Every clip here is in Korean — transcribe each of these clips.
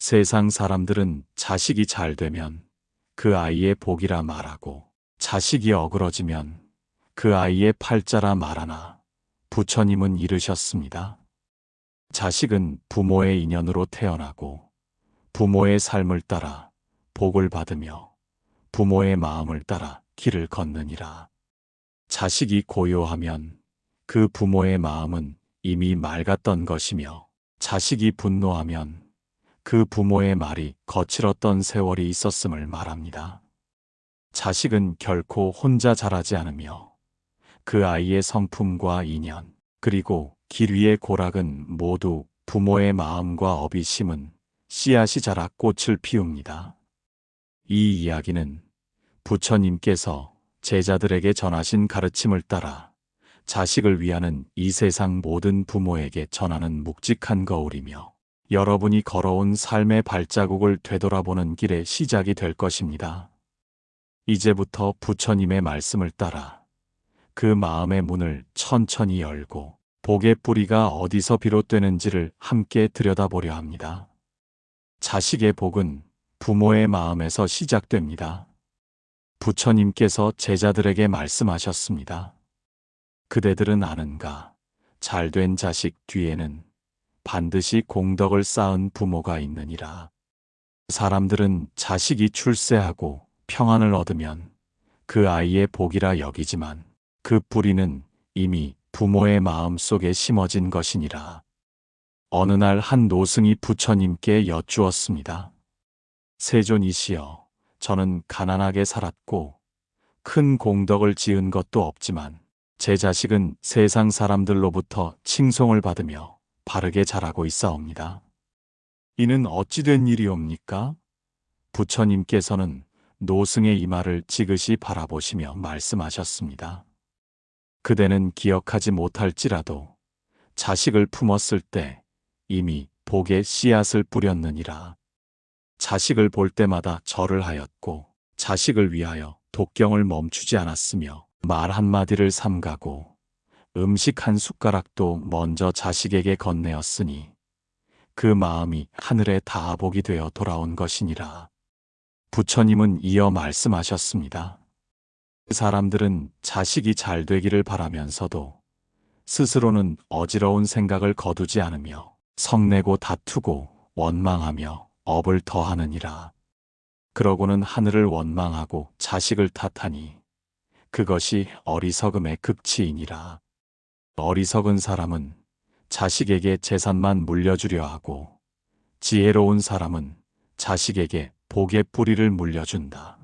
세상 사람들은 자식이 잘 되면 그 아이의 복이라 말하고, 자식이 어그러지면 그 아이의 팔자라 말하나 부처님은 이르셨습니다. 자식은 부모의 인연으로 태어나고 부모의 삶을 따라 복을 받으며 부모의 마음을 따라 길을 걷느니라. 자식이 고요하면 그 부모의 마음은 이미 맑았던 것이며, 자식이 분노하면 그 부모의 말이 거칠었던 세월이 있었음을 말합니다. 자식은 결코 혼자 자라지 않으며 그 아이의 성품과 인연, 그리고 길 위의 고락은 모두 부모의 마음과 업이 심은 씨앗이 자라 꽃을 피웁니다. 이 이야기는 부처님께서 제자들에게 전하신 가르침을 따라 자식을 위하는 이 세상 모든 부모에게 전하는 묵직한 거울이며, 여러분이 걸어온 삶의 발자국을 되돌아보는 길의 시작이 될 것입니다. 이제부터 부처님의 말씀을 따라 그 마음의 문을 천천히 열고 복의 뿌리가 어디서 비롯되는지를 함께 들여다보려 합니다. 자식의 복은 부모의 마음에서 시작됩니다. 부처님께서 제자들에게 말씀하셨습니다. 그대들은 아는가? 잘된 자식 뒤에는 반드시 공덕을 쌓은 부모가 있느니라. 사람들은 자식이 출세하고 평안을 얻으면 그 아이의 복이라 여기지만 그 뿌리는 이미 부모의 마음 속에 심어진 것이니라. 어느 날 한 노승이 부처님께 여쭈었습니다. 세존이시여, 저는 가난하게 살았고 큰 공덕을 지은 것도 없지만 제 자식은 세상 사람들로부터 칭송을 받으며 바르게 자라고 있사옵니다. 이는 어찌 된 일이옵니까? 부처님께서는 노승의 이마를 지그시 바라보시며 말씀하셨습니다. 그대는 기억하지 못할지라도 자식을 품었을 때 이미 복의 씨앗을 뿌렸느니라. 자식을 볼 때마다 절을 하였고 자식을 위하여 독경을 멈추지 않았으며 말 한마디를 삼가고 음식 한 숟가락도 먼저 자식에게 건네었으니 그 마음이 하늘에 다복이 되어 돌아온 것이니라. 부처님은 이어 말씀하셨습니다. 사람들은 자식이 잘 되기를 바라면서도 스스로는 어지러운 생각을 거두지 않으며 성내고 다투고 원망하며 업을 더하느니라. 그러고는 하늘을 원망하고 자식을 탓하니 그것이 어리석음의 극치이니라. 어리석은 사람은 자식에게 재산만 물려주려 하고 지혜로운 사람은 자식에게 복의 뿌리를 물려준다.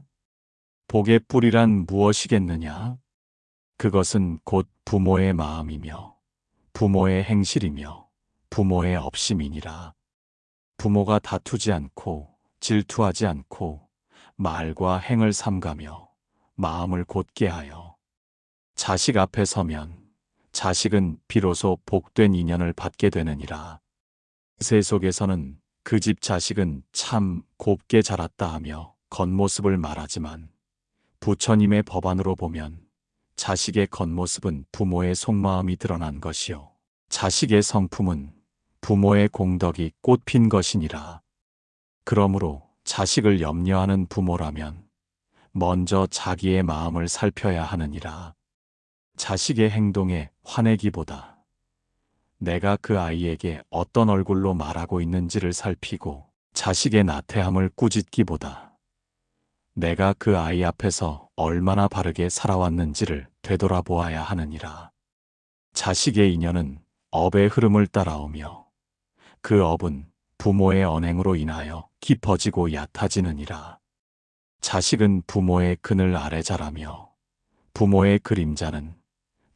복의 뿌리란 무엇이겠느냐? 그것은 곧 부모의 마음이며 부모의 행실이며 부모의 업심이니라. 부모가 다투지 않고 질투하지 않고 말과 행을 삼가며 마음을 곧게 하여 자식 앞에 서면 자식은 비로소 복된 인연을 받게 되느니라. 세속에서는 그 집 자식은 참 곱게 자랐다 하며 겉모습을 말하지만 부처님의 법안으로 보면 자식의 겉모습은 부모의 속마음이 드러난 것이요 자식의 성품은 부모의 공덕이 꽃핀 것이니라. 그러므로 자식을 염려하는 부모라면 먼저 자기의 마음을 살펴야 하느니라. 자식의 행동에 화내기보다 내가 그 아이에게 어떤 얼굴로 말하고 있는지를 살피고 자식의 나태함을 꾸짖기보다 내가 그 아이 앞에서 얼마나 바르게 살아왔는지를 되돌아보아야 하느니라. 자식의 인연은 업의 흐름을 따라오며 그 업은 부모의 언행으로 인하여 깊어지고 얕아지느니라. 자식은 부모의 그늘 아래 자라며 부모의 그림자는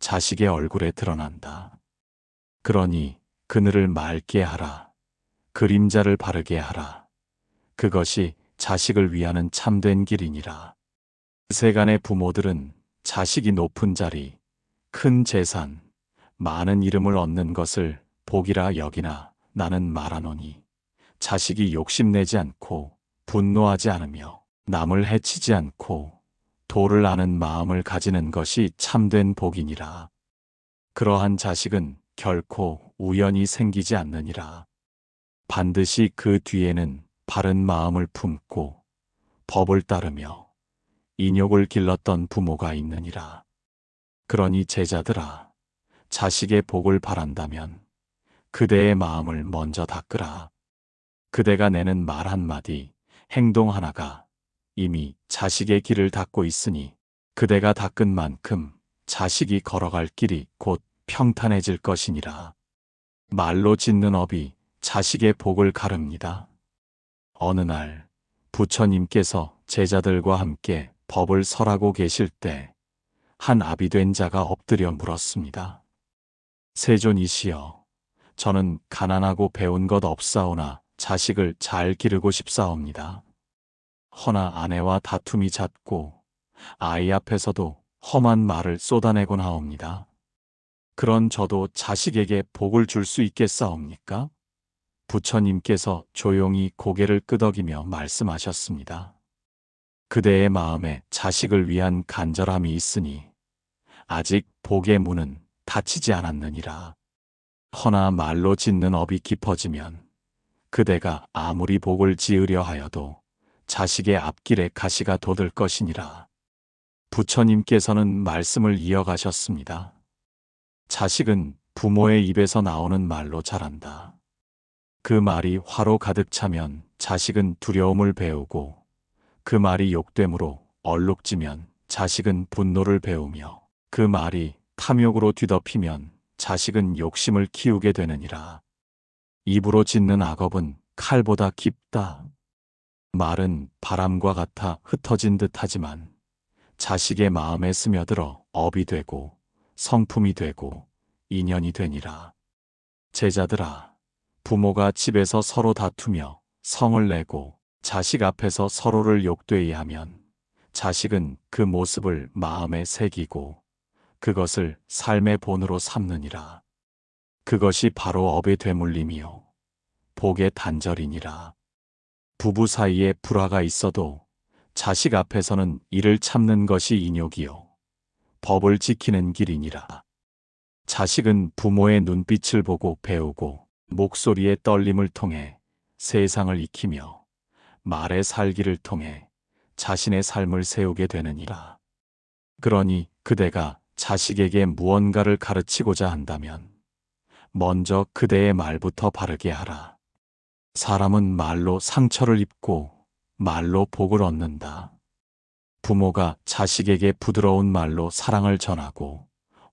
자식의 얼굴에 드러난다. 그러니 그늘을 맑게 하라. 그림자를 바르게 하라. 그것이 자식을 위하는 참된 길이니라. 세간의 부모들은 자식이 높은 자리, 큰 재산, 많은 이름을 얻는 것을 복이라 여기나 나는 말하노니 자식이 욕심내지 않고 분노하지 않으며 남을 해치지 않고 도를 아는 마음을 가지는 것이 참된 복이니라. 그러한 자식은 결코 우연히 생기지 않느니라. 반드시 그 뒤에는 바른 마음을 품고 법을 따르며 인욕을 길렀던 부모가 있느니라. 그러니 제자들아, 자식의 복을 바란다면 그대의 마음을 먼저 닦으라. 그대가 내는 말 한마디, 행동 하나가 이미 자식의 길을 닦고 있으니 그대가 닦은 만큼 자식이 걸어갈 길이 곧 평탄해질 것이니라. 말로 짓는 업이 자식의 복을 가릅니다. 어느 날 부처님께서 제자들과 함께 법을 설하고 계실 때 한 아비된 자가 엎드려 물었습니다. 세존이시여, 저는 가난하고 배운 것 없사오나 자식을 잘 기르고 싶사옵니다. 허나 아내와 다툼이 잦고 아이 앞에서도 험한 말을 쏟아내곤 하옵니다. 그런 저도 자식에게 복을 줄 수 있겠사옵니까? 부처님께서 조용히 고개를 끄덕이며 말씀하셨습니다. 그대의 마음에 자식을 위한 간절함이 있으니 아직 복의 문은 닫히지 않았느니라. 허나 말로 짓는 업이 깊어지면 그대가 아무리 복을 지으려 하여도 자식의 앞길에 가시가 돋을 것이니라. 부처님께서는 말씀을 이어가셨습니다. 자식은 부모의 입에서 나오는 말로 자란다. 그 말이 화로 가득 차면 자식은 두려움을 배우고 그 말이 욕됨으로 얼룩지면 자식은 분노를 배우며 그 말이 탐욕으로 뒤덮이면 자식은 욕심을 키우게 되느니라. 입으로 짓는 악업은 칼보다 깊다. 말은 바람과 같아 흩어진 듯 하지만 자식의 마음에 스며들어 업이 되고 성품이 되고 인연이 되니라. 제자들아, 부모가 집에서 서로 다투며 성을 내고 자식 앞에서 서로를 욕되이 하면 자식은 그 모습을 마음에 새기고 그것을 삶의 본으로 삼느니라. 그것이 바로 업의 되물림이요 복의 단절이니라. 부부 사이에 불화가 있어도 자식 앞에서는 이를 참는 것이 인욕이요 법을 지키는 길이니라. 자식은 부모의 눈빛을 보고 배우고 목소리의 떨림을 통해 세상을 익히며 말의 살기를 통해 자신의 삶을 세우게 되느니라. 그러니 그대가 자식에게 무언가를 가르치고자 한다면 먼저 그대의 말부터 바르게 하라. 사람은 말로 상처를 입고 말로 복을 얻는다. 부모가 자식에게 부드러운 말로 사랑을 전하고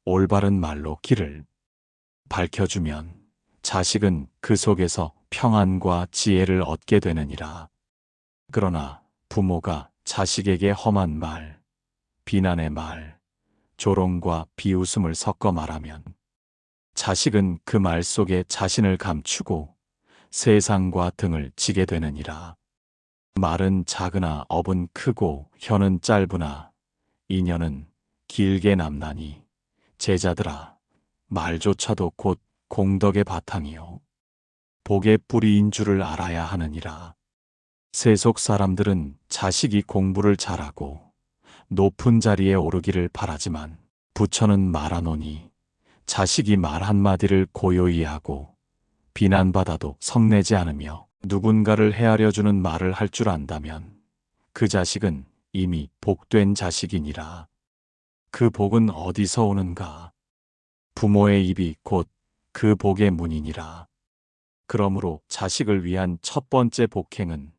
올바른 말로 길을 밝혀주면 자식은 그 속에서 평안과 지혜를 얻게 되느니라. 그러나 부모가 자식에게 험한 말, 비난의 말, 조롱과 비웃음을 섞어 말하면 자식은 그 말 속에 자신을 감추고 세상과 등을 지게 되느니라. 말은 작으나 업은 크고 혀는 짧으나 인연은 길게 남나니 제자들아, 말조차도 곧 공덕의 바탕이요 복의 뿌리인 줄을 알아야 하느니라. 세속 사람들은 자식이 공부를 잘하고 높은 자리에 오르기를 바라지만 부처는 말하노니 자식이 말 한마디를 고요히 하고 비난받아도 성내지 않으며 누군가를 헤아려주는 말을 할 줄 안다면 그 자식은 이미 복된 자식이니라. 그 복은 어디서 오는가? 부모의 입이 곧 그 복의 문이니라. 그러므로 자식을 위한 첫 번째 복행은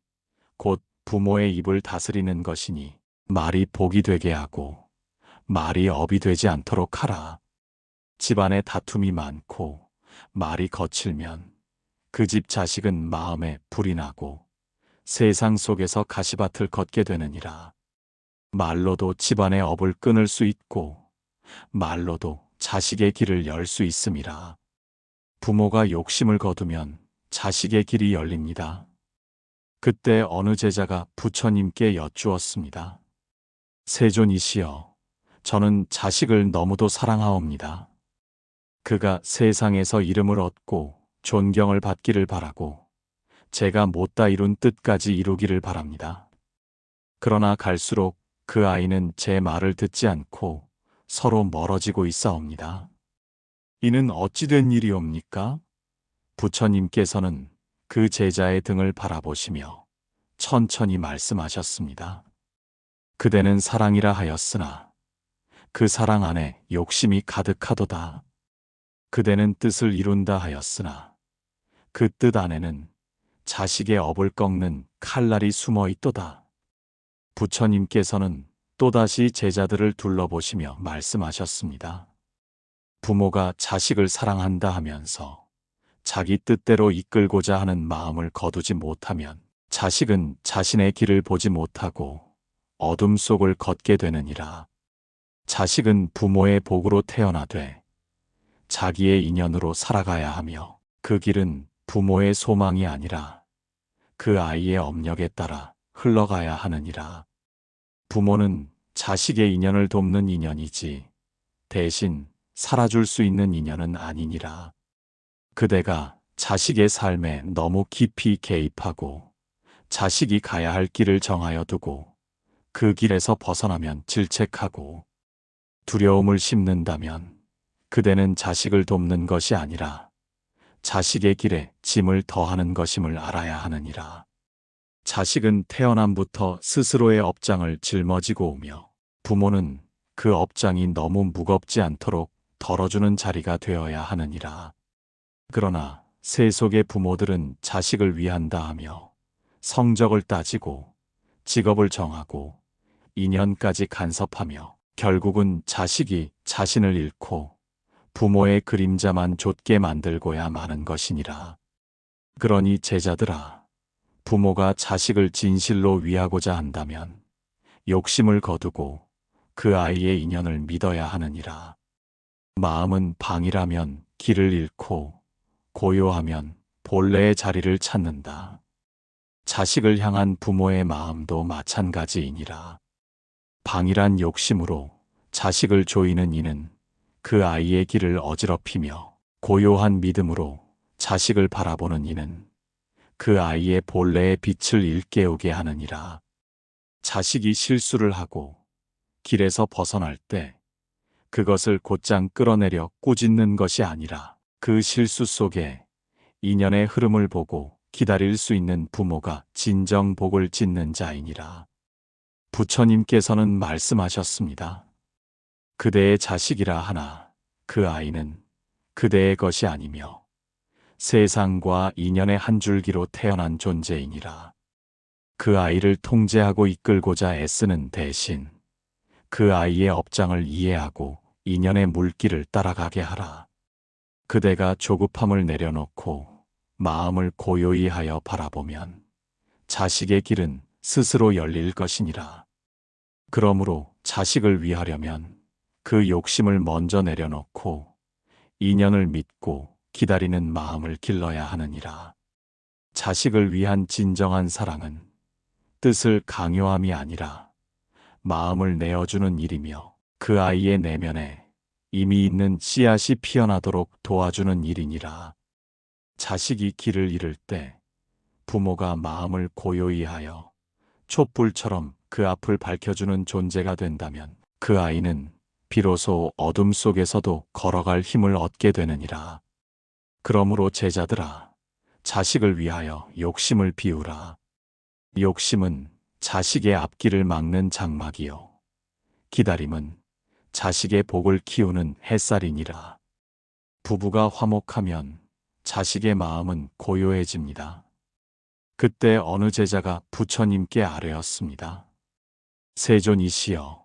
곧 부모의 입을 다스리는 것이니 말이 복이 되게 하고 말이 업이 되지 않도록 하라. 집안에 다툼이 많고 말이 거칠면 그 집 자식은 마음에 불이 나고 세상 속에서 가시밭을 걷게 되느니라. 말로도 집안의 업을 끊을 수 있고 말로도 자식의 길을 열 수 있음이라. 부모가 욕심을 거두면 자식의 길이 열립니다. 그때 어느 제자가 부처님께 여쭈었습니다. 세존이시여, 저는 자식을 너무도 사랑하옵니다. 그가 세상에서 이름을 얻고 존경을 받기를 바라고 제가 못다 이룬 뜻까지 이루기를 바랍니다. 그러나 갈수록 그 아이는 제 말을 듣지 않고 서로 멀어지고 있사옵니다. 이는 어찌 된 일이옵니까? 부처님께서는 그 제자의 등을 바라보시며 천천히 말씀하셨습니다. 그대는 사랑이라 하였으나 그 사랑 안에 욕심이 가득하도다. 그대는 뜻을 이룬다 하였으나 그 뜻 안에는 자식의 업을 꺾는 칼날이 숨어 있도다. 부처님께서는 또다시 제자들을 둘러보시며 말씀하셨습니다. 부모가 자식을 사랑한다 하면서 자기 뜻대로 이끌고자 하는 마음을 거두지 못하면 자식은 자신의 길을 보지 못하고 어둠 속을 걷게 되느니라. 자식은 부모의 복으로 태어나되 자기의 인연으로 살아가야 하며 그 길은 부모의 소망이 아니라 그 아이의 업력에 따라 흘러가야 하느니라. 부모는 자식의 인연을 돕는 인연이지 대신 살아줄 수 있는 인연은 아니니라. 그대가 자식의 삶에 너무 깊이 개입하고 자식이 가야 할 길을 정하여 두고 그 길에서 벗어나면 질책하고 두려움을 심는다면 그대는 자식을 돕는 것이 아니라 자식의 길에 짐을 더하는 것임을 알아야 하느니라. 자식은 태어남부터 스스로의 업장을 짊어지고 오며 부모는 그 업장이 너무 무겁지 않도록 덜어주는 자리가 되어야 하느니라. 그러나 세속의 부모들은 자식을 위한다 하며 성적을 따지고 직업을 정하고 인연까지 간섭하며 결국은 자식이 자신을 잃고 부모의 그림자만 좇게 만들고야 마는 것이니라. 그러니 제자들아, 부모가 자식을 진실로 위하고자 한다면 욕심을 거두고 그 아이의 인연을 믿어야 하느니라. 마음은 방이라면 길을 잃고 고요하면 본래의 자리를 찾는다. 자식을 향한 부모의 마음도 마찬가지이니라. 방이란 욕심으로 자식을 조이는 이는 그 아이의 길을 어지럽히며 고요한 믿음으로 자식을 바라보는 이는 그 아이의 본래의 빛을 일깨우게 하느니라. 자식이 실수를 하고 길에서 벗어날 때 그것을 곧장 끌어내려 꾸짖는 것이 아니라 그 실수 속에 인연의 흐름을 보고 기다릴 수 있는 부모가 진정 복을 짓는 자이니라. 부처님께서는 말씀하셨습니다. 그대의 자식이라 하나 그 아이는 그대의 것이 아니며 세상과 인연의 한 줄기로 태어난 존재이니라. 그 아이를 통제하고 이끌고자 애쓰는 대신 그 아이의 업장을 이해하고 인연의 물길을 따라가게 하라. 그대가 조급함을 내려놓고 마음을 고요히 하여 바라보면 자식의 길은 스스로 열릴 것이니라. 그러므로 자식을 위하려면 그 욕심을 먼저 내려놓고 인연을 믿고 기다리는 마음을 길러야 하느니라. 자식을 위한 진정한 사랑은 뜻을 강요함이 아니라 마음을 내어주는 일이며 그 아이의 내면에 이미 있는 씨앗이 피어나도록 도와주는 일이니라. 자식이 길을 잃을 때 부모가 마음을 고요히 하여 촛불처럼 그 앞을 밝혀주는 존재가 된다면 그 아이는 비로소 어둠 속에서도 걸어갈 힘을 얻게 되느니라. 그러므로 제자들아, 자식을 위하여 욕심을 비우라. 욕심은 자식의 앞길을 막는 장막이요 기다림은 자식의 복을 키우는 햇살이니라. 부부가 화목하면 자식의 마음은 고요해집니다. 그때 어느 제자가 부처님께 아뢰었습니다. 세존이시여,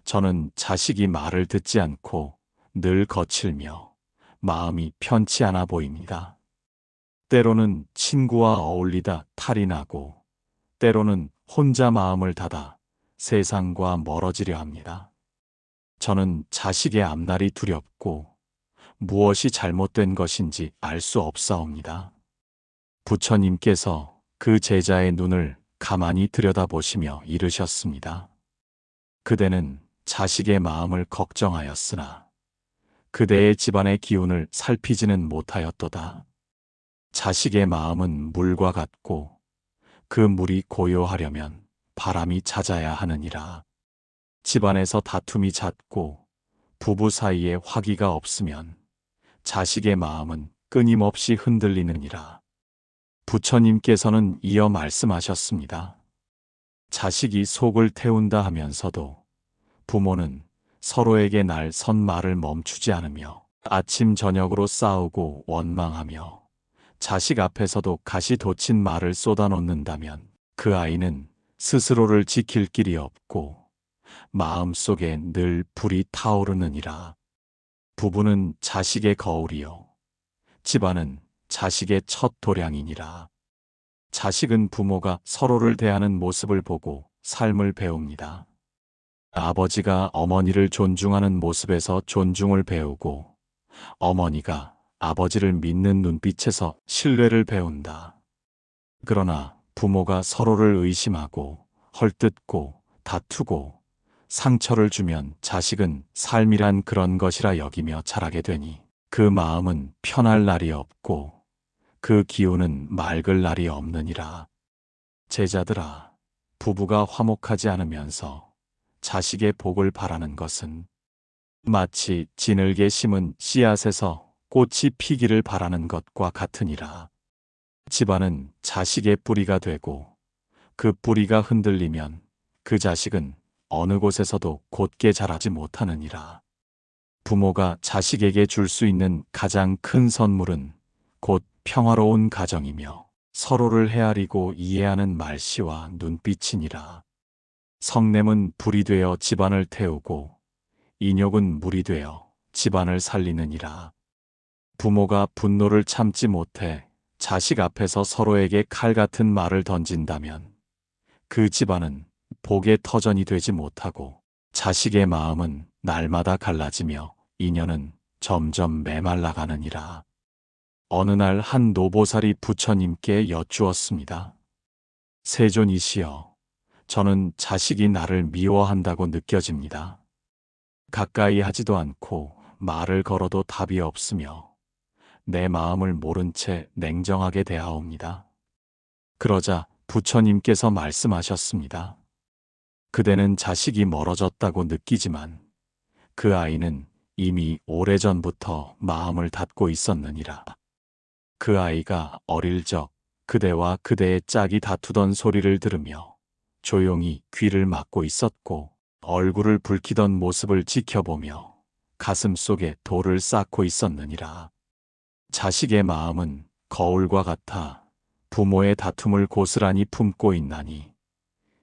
저는 자식이 말을 듣지 않고 늘 거칠며 마음이 편치 않아 보입니다. 때로는 친구와 어울리다 탈이 나고 때로는 혼자 마음을 닫아 세상과 멀어지려 합니다. 저는 자식의 앞날이 두렵고 무엇이 잘못된 것인지 알 수 없사옵니다. 부처님께서 그 제자의 눈을 가만히 들여다보시며 이르셨습니다. 그대는 자식의 마음을 걱정하였으나 그대의 집안의 기운을 살피지는 못하였도다. 자식의 마음은 물과 같고 그 물이 고요하려면 바람이 잦아야 하느니라. 집안에서 다툼이 잦고 부부 사이에 화기가 없으면 자식의 마음은 끊임없이 흔들리느니라. 부처님께서는 이어 말씀하셨습니다. 자식이 속을 태운다 하면서도 부모는 서로에게 날 선 말을 멈추지 않으며 아침 저녁으로 싸우고 원망하며 자식 앞에서도 가시 돋친 말을 쏟아놓는다면 그 아이는 스스로를 지킬 길이 없고 마음속에 늘 불이 타오르느니라. 부부는 자식의 거울이요 집안은 자식의 첫 도량이니라. 자식은 부모가 서로를 대하는 모습을 보고 삶을 배웁니다. 아버지가 어머니를 존중하는 모습에서 존중을 배우고 어머니가 아버지를 믿는 눈빛에서 신뢰를 배운다. 그러나 부모가 서로를 의심하고 헐뜯고 다투고 상처를 주면 자식은 삶이란 그런 것이라 여기며 자라게 되니 그 마음은 편할 날이 없고 그 기운은 맑을 날이 없느니라. 제자들아, 부부가 화목하지 않으면서 자식의 복을 바라는 것은 마치 진흙에 심은 씨앗에서 꽃이 피기를 바라는 것과 같으니라. 집안은 자식의 뿌리가 되고 그 뿌리가 흔들리면 그 자식은 어느 곳에서도 곧게 자라지 못하느니라. 부모가 자식에게 줄 수 있는 가장 큰 선물은 곧 평화로운 가정이며 서로를 헤아리고 이해하는 말씨와 눈빛이니라. 성냄은 불이 되어 집안을 태우고 인욕은 물이 되어 집안을 살리느니라. 부모가 분노를 참지 못해 자식 앞에서 서로에게 칼 같은 말을 던진다면 그 집안은 복의 터전이 되지 못하고 자식의 마음은 날마다 갈라지며 인연은 점점 메말라가느니라. 어느 날 한 노보살이 부처님께 여쭈었습니다. 세존이시여, 저는 자식이 나를 미워한다고 느껴집니다. 가까이 하지도 않고 말을 걸어도 답이 없으며 내 마음을 모른 채 냉정하게 대하옵니다. 그러자 부처님께서 말씀하셨습니다. 그대는 자식이 멀어졌다고 느끼지만 그 아이는 이미 오래전부터 마음을 닫고 있었느니라. 그 아이가 어릴 적 그대와 그대의 짝이 다투던 소리를 들으며 조용히 귀를 막고 있었고 얼굴을 붉히던 모습을 지켜보며 가슴 속에 돌을 쌓고 있었느니라. 자식의 마음은 거울과 같아 부모의 다툼을 고스란히 품고 있나니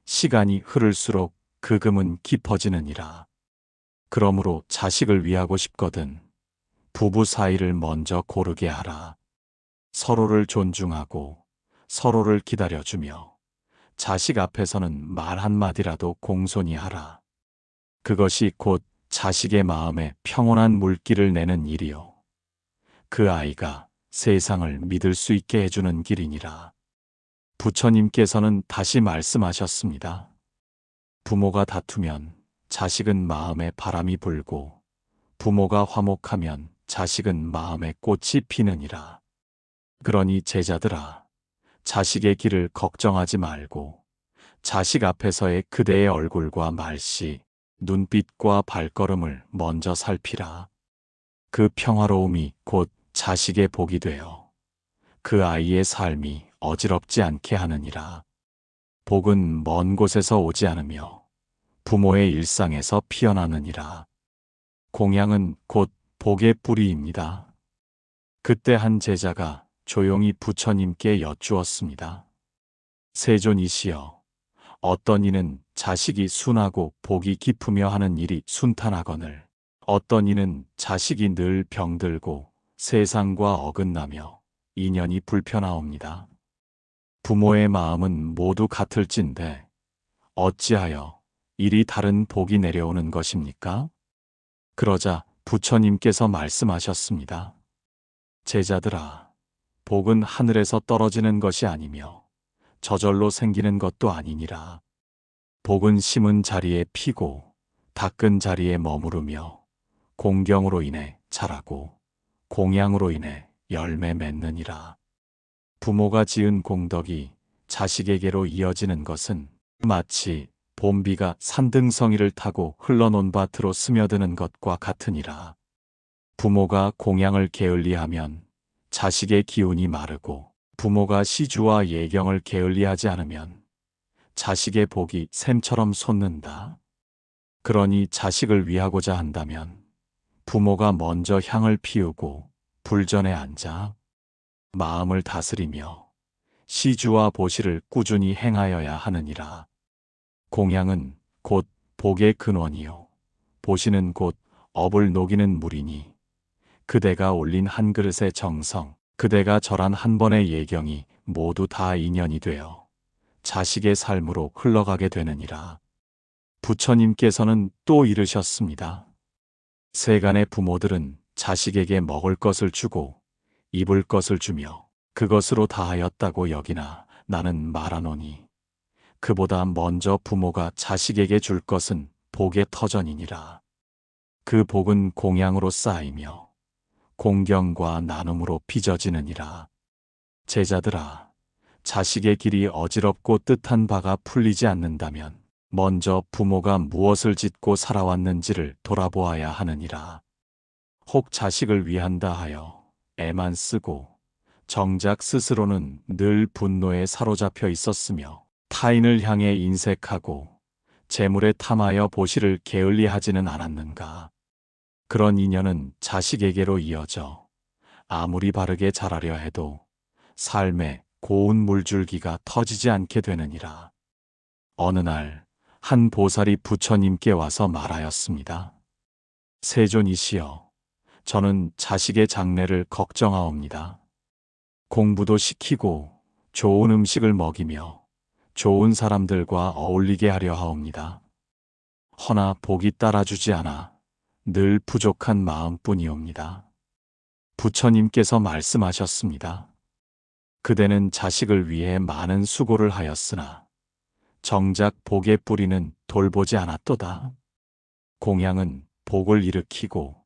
시간이 흐를수록 그 금은 깊어지느니라. 그러므로 자식을 위하고 싶거든 부부 사이를 먼저 고르게 하라. 서로를 존중하고 서로를 기다려주며 자식 앞에서는 말 한마디라도 공손히 하라. 그것이 곧 자식의 마음에 평온한 물기를 내는 일이요. 그 아이가 세상을 믿을 수 있게 해주는 길이니라. 부처님께서는 다시 말씀하셨습니다. 부모가 다투면 자식은 마음에 바람이 불고 부모가 화목하면 자식은 마음에 꽃이 피느니라. 그러니 제자들아, 자식의 길을 걱정하지 말고 자식 앞에서의 그대의 얼굴과 말씨, 눈빛과 발걸음을 먼저 살피라. 그 평화로움이 곧 자식의 복이 되어 그 아이의 삶이 어지럽지 않게 하느니라. 복은 먼 곳에서 오지 않으며 부모의 일상에서 피어나느니라. 공양은 곧 복의 뿌리입니다. 그때 한 제자가 조용히 부처님께 여쭈었습니다. 세존이시여, 어떤 이는 자식이 순하고 복이 깊으며 하는 일이 순탄하거늘 어떤 이는 자식이 늘 병들고 세상과 어긋나며 인연이 불편하옵니다. 부모의 마음은 모두 같을진데 어찌하여 이리 다른 복이 내려오는 것입니까? 그러자 부처님께서 말씀하셨습니다. 제자들아, 복은 하늘에서 떨어지는 것이 아니며 저절로 생기는 것도 아니니라. 복은 심은 자리에 피고 닦은 자리에 머무르며 공경으로 인해 자라고 공양으로 인해 열매 맺느니라. 부모가 지은 공덕이 자식에게로 이어지는 것은 마치 봄비가 산등성이를 타고 흘러논 밭으로 스며드는 것과 같으니라. 부모가 공양을 게을리하면 자식의 기운이 마르고 부모가 시주와 예경을 게을리하지 않으면 자식의 복이 샘처럼 솟는다. 그러니 자식을 위하고자 한다면 부모가 먼저 향을 피우고 불전에 앉아 마음을 다스리며 시주와 보시를 꾸준히 행하여야 하느니라. 공양은 곧 복의 근원이요 보시는 곧 업을 녹이는 물이니 그대가 올린 한 그릇의 정성, 그대가 절한 한 번의 예경이 모두 다 인연이 되어 자식의 삶으로 흘러가게 되느니라. 부처님께서는 또 이르셨습니다. 세간의 부모들은 자식에게 먹을 것을 주고 입을 것을 주며 그것으로 다하였다고 여기나 나는 말하노니 그보다 먼저 부모가 자식에게 줄 것은 복의 터전이니라. 그 복은 공양으로 쌓이며 공경과 나눔으로 빚어지느니라. 제자들아, 자식의 길이 어지럽고 뜻한 바가 풀리지 않는다면 먼저 부모가 무엇을 짓고 살아왔는지를 돌아보아야 하느니라. 혹 자식을 위한다 하여 애만 쓰고 정작 스스로는 늘 분노에 사로잡혀 있었으며 타인을 향해 인색하고 재물에 탐하여 보시를 게을리하지는 않았는가. 그런 인연은 자식에게로 이어져 아무리 바르게 자라려 해도 삶의 고운 물줄기가 터지지 않게 되느니라. 어느 날 한 보살이 부처님께 와서 말하였습니다. 세존이시여, 저는 자식의 장래를 걱정하옵니다. 공부도 시키고 좋은 음식을 먹이며 좋은 사람들과 어울리게 하려 하옵니다. 허나 복이 따라주지 않아 늘 부족한 마음뿐이옵니다. 부처님께서 말씀하셨습니다. 그대는 자식을 위해 많은 수고를 하였으나 정작 복의 뿌리는 돌보지 않았도다. 공양은 복을 일으키고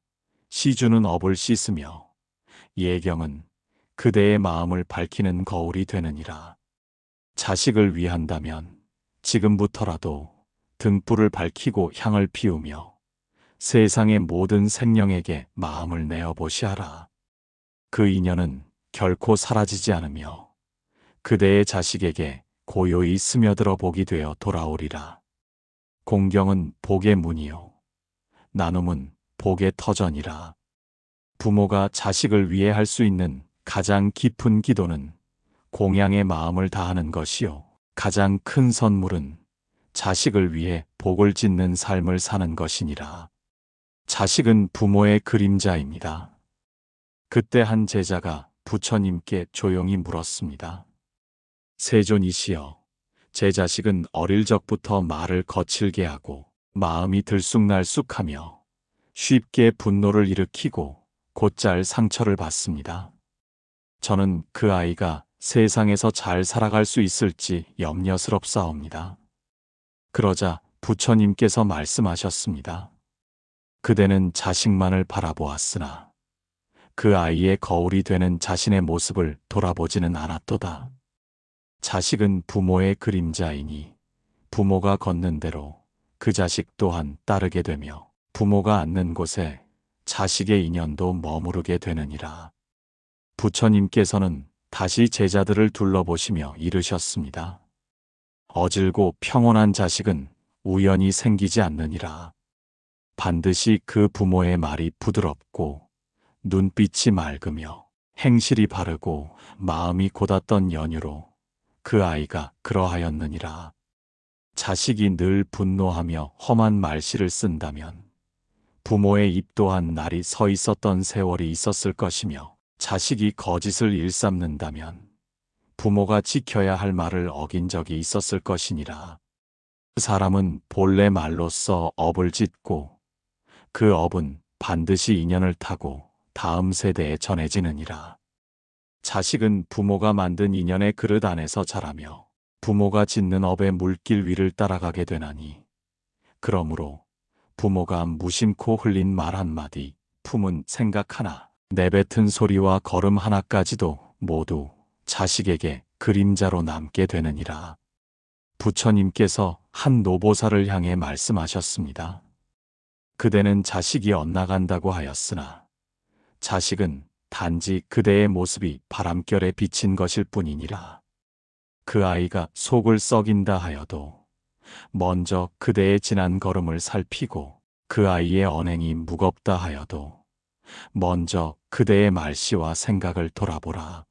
시주는 업을 씻으며 예경은 그대의 마음을 밝히는 거울이 되느니라. 자식을 위한다면 지금부터라도 등불을 밝히고 향을 피우며 세상의 모든 생명에게 마음을 내어 보시하라. 그 인연은 결코 사라지지 않으며 그대의 자식에게 고요히 스며들어 복이 되어 돌아오리라. 공경은 복의 문이요 나눔은 복의 터전이라. 부모가 자식을 위해 할 수 있는 가장 깊은 기도는 공양의 마음을 다하는 것이요 가장 큰 선물은 자식을 위해 복을 짓는 삶을 사는 것이니라. 자식은 부모의 그림자입니다. 그때 한 제자가 부처님께 조용히 물었습니다. 세존이시여, 제 자식은 어릴 적부터 말을 거칠게 하고 마음이 들쑥날쑥하며 쉽게 분노를 일으키고 곧잘 상처를 받습니다. 저는 그 아이가 세상에서 잘 살아갈 수 있을지 염려스럽사옵니다. 그러자 부처님께서 말씀하셨습니다. 그대는 자식만을 바라보았으나 그 아이의 거울이 되는 자신의 모습을 돌아보지는 않았도다. 자식은 부모의 그림자이니 부모가 걷는 대로 그 자식 또한 따르게 되며 부모가 앉는 곳에 자식의 인연도 머무르게 되느니라. 부처님께서는 다시 제자들을 둘러보시며 이르셨습니다. 어질고 평온한 자식은 우연히 생기지 않느니라. 반드시 그 부모의 말이 부드럽고 눈빛이 맑으며 행실이 바르고 마음이 곧았던 연유로 그 아이가 그러하였느니라. 자식이 늘 분노하며 험한 말씨를 쓴다면 부모의 입 또한 날이 서 있었던 세월이 있었을 것이며 자식이 거짓을 일삼는다면 부모가 지켜야 할 말을 어긴 적이 있었을 것이니라. 사람은 본래 말로써 업을 짓고 그 업은 반드시 인연을 타고 다음 세대에 전해지느니라. 자식은 부모가 만든 인연의 그릇 안에서 자라며 부모가 짓는 업의 물길 위를 따라가게 되나니 그러므로 부모가 무심코 흘린 말 한마디, 품은 생각 하나, 내뱉은 소리와 걸음 하나까지도 모두 자식에게 그림자로 남게 되느니라. 부처님께서 한 노보살을 향해 말씀하셨습니다. 그대는 자식이 엇나간다고 하였으나 자식은 단지 그대의 모습이 바람결에 비친 것일 뿐이니라. 그 아이가 속을 썩인다 하여도 먼저 그대의 지난 걸음을 살피고 그 아이의 언행이 무겁다 하여도 먼저 그대의 말씨와 생각을 돌아보라.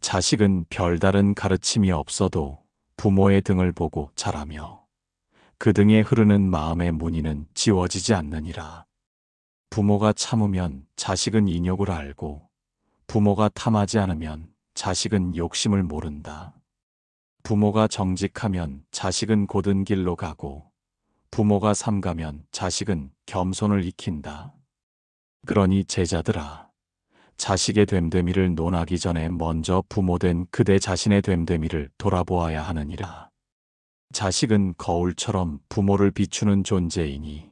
자식은 별다른 가르침이 없어도 부모의 등을 보고 자라며 그 등에 흐르는 마음의 무늬는 지워지지 않느니라. 부모가 참으면 자식은 인욕을 알고 부모가 탐하지 않으면 자식은 욕심을 모른다. 부모가 정직하면 자식은 고든 길로 가고 부모가 삼가면 자식은 겸손을 익힌다. 그러니 제자들아, 자식의 됨됨이를 논하기 전에 먼저 부모된 그대 자신의 됨됨이를 돌아보아야 하느니라. 자식은 거울처럼 부모를 비추는 존재이니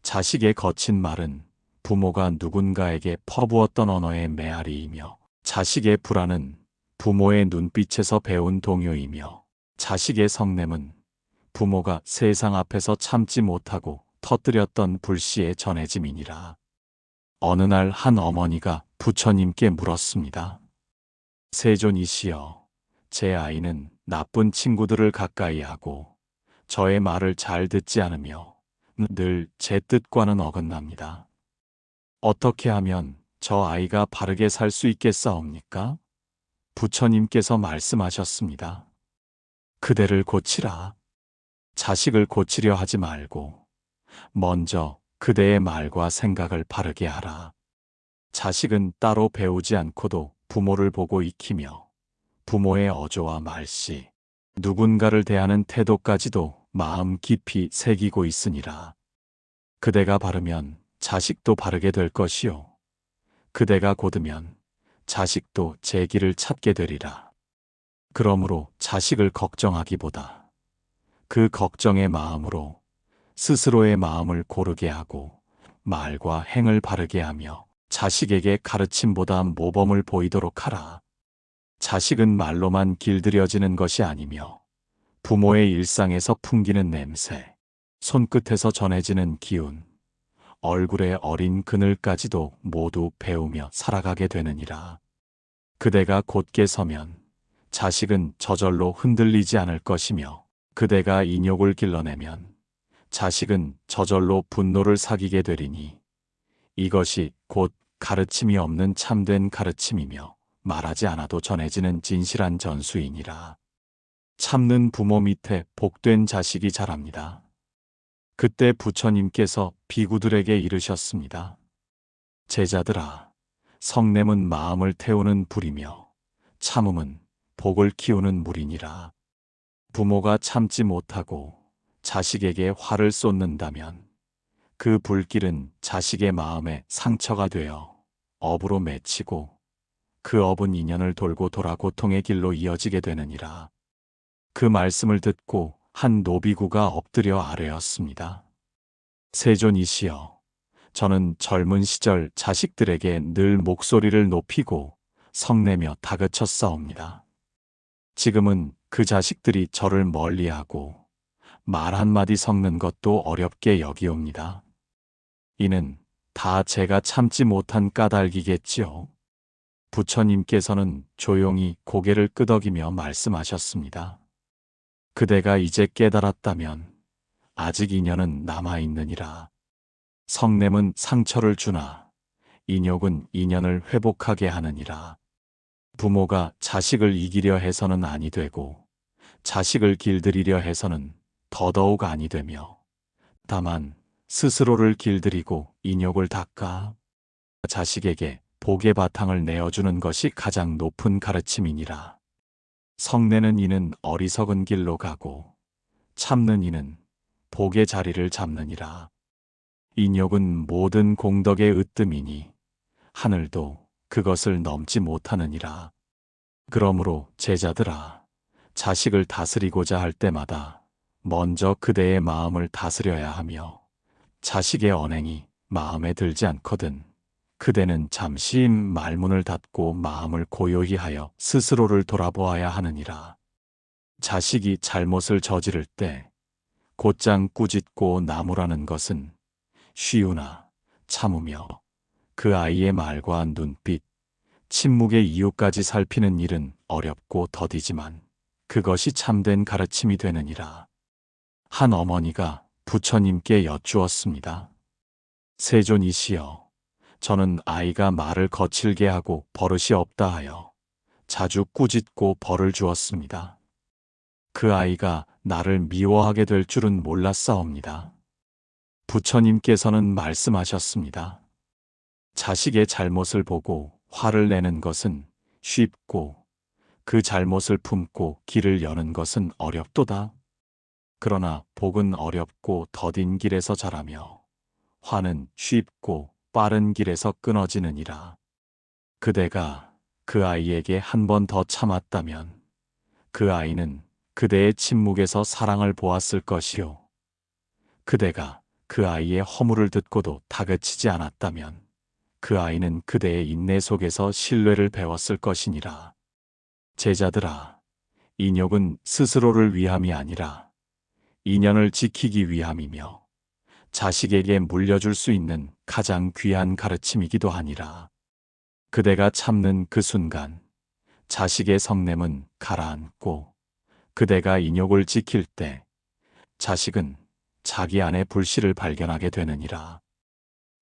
자식의 거친 말은 부모가 누군가에게 퍼부었던 언어의 메아리이며 자식의 불안은 부모의 눈빛에서 배운 동요이며 자식의 성냄은 부모가 세상 앞에서 참지 못하고 터뜨렸던 불씨의 전해짐이니라. 어느 날 한 어머니가 부처님께 물었습니다. 세존이시여, 제 아이는 나쁜 친구들을 가까이 하고 저의 말을 잘 듣지 않으며 늘 제 뜻과는 어긋납니다. 어떻게 하면 저 아이가 바르게 살 수 있겠사옵니까? 부처님께서 말씀하셨습니다. 그대를 고치라. 자식을 고치려 하지 말고 먼저 그대의 말과 생각을 바르게 하라. 자식은 따로 배우지 않고도 부모를 보고 익히며 부모의 어조와 말씨, 누군가를 대하는 태도까지도 마음 깊이 새기고 있으니라. 그대가 바르면 자식도 바르게 될 것이요. 그대가 곧으면 자식도 제 길을 찾게 되리라. 그러므로 자식을 걱정하기보다 그 걱정의 마음으로 스스로의 마음을 고르게 하고 말과 행을 바르게 하며 자식에게 가르침보다 모범을 보이도록 하라. 자식은 말로만 길들여지는 것이 아니며 부모의 일상에서 풍기는 냄새, 손끝에서 전해지는 기운, 얼굴의 어린 그늘까지도 모두 배우며 살아가게 되느니라. 그대가 곧게 서면 자식은 저절로 흔들리지 않을 것이며 그대가 인욕을 길러내면 자식은 저절로 분노를 사귀게 되리니 이것이 곧 가르침이 없는 참된 가르침이며 말하지 않아도 전해지는 진실한 전수이니라. 참는 부모 밑에 복된 자식이 자랍니다. 그때 부처님께서 비구들에게 이르셨습니다. 제자들아, 성냄은 마음을 태우는 불이며 참음은 복을 키우는 물이니라. 부모가 참지 못하고 자식에게 화를 쏟는다면 그 불길은 자식의 마음에 상처가 되어 업으로 맺히고 그 업은 인연을 돌고 돌아 고통의 길로 이어지게 되느니라. 그 말씀을 듣고 한 노비구가 엎드려 아뢰었습니다. 세존이시여, 저는 젊은 시절 자식들에게 늘 목소리를 높이고 성내며 다그쳤사옵니다. 지금은 그 자식들이 저를 멀리하고 말 한마디 섞는 것도 어렵게 여기옵니다. 이는 다 제가 참지 못한 까닭이겠지요. 부처님께서는 조용히 고개를 끄덕이며 말씀하셨습니다. 그대가 이제 깨달았다면 아직 인연은 남아있느니라. 성냄은 상처를 주나 인욕은 인연을 회복하게 하느니라. 부모가 자식을 이기려 해서는 아니 되고 자식을 길들이려 해서는 더더욱 아니 되며 다만 스스로를 길들이고 인욕을 닦아 자식에게 복의 바탕을 내어주는 것이 가장 높은 가르침이니라. 성내는 이는 어리석은 길로 가고 참는 이는 복의 자리를 잡느니라. 인욕은 모든 공덕의 으뜸이니 하늘도 그것을 넘지 못하느니라. 그러므로 제자들아, 자식을 다스리고자 할 때마다 먼저 그대의 마음을 다스려야 하며 자식의 언행이 마음에 들지 않거든 그대는 잠시 말문을 닫고 마음을 고요히 하여 스스로를 돌아보아야 하느니라. 자식이 잘못을 저지를 때 곧장 꾸짖고 나무라는 것은 쉬우나 참으며 그 아이의 말과 눈빛, 침묵의 이유까지 살피는 일은 어렵고 더디지만 그것이 참된 가르침이 되느니라. 한 어머니가 부처님께 여쭈었습니다. 세존이시여, 저는 아이가 말을 거칠게 하고 버릇이 없다 하여 자주 꾸짖고 벌을 주었습니다. 그 아이가 나를 미워하게 될 줄은 몰랐사옵니다. 부처님께서는 말씀하셨습니다. 자식의 잘못을 보고 화를 내는 것은 쉽고 그 잘못을 품고 길을 여는 것은 어렵도다. 그러나 복은 어렵고 더딘 길에서 자라며 화는 쉽고 빠른 길에서 끊어지느니라. 그대가 그 아이에게 한 번 더 참았다면 그 아이는 그대의 침묵에서 사랑을 보았을 것이요. 그대가 그 아이의 허물을 듣고도 다그치지 않았다면 그 아이는 그대의 인내 속에서 신뢰를 배웠을 것이니라. 제자들아, 인욕은 스스로를 위함이 아니라 인연을 지키기 위함이며 자식에게 물려줄 수 있는 가장 귀한 가르침이기도 하니라. 그대가 참는 그 순간 자식의 성냄은 가라앉고 그대가 인욕을 지킬 때 자식은 자기 안의 불씨를 발견하게 되느니라.